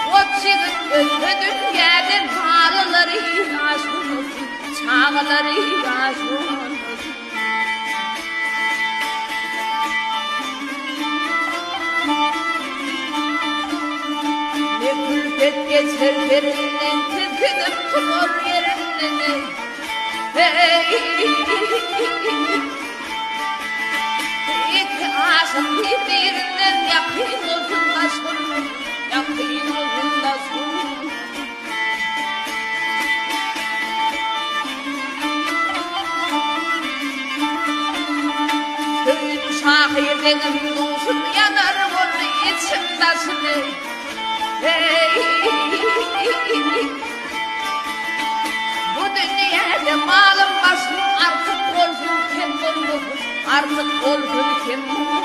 O çığın ötüdün yerden bağlıları yaşunuz, çağları yaşunuz. Ne külfet geçer yerinden, tükürüp tutur yerinden. Hey, iki aşık birbirinden yakın olsun da sorun, yakın olsun da sorun. Köyün uşağı benim olsun, yanarım onu içimdesini. Hey, bu dünyada malım başım artık olsun kim bulur, artık olsun kim bulur.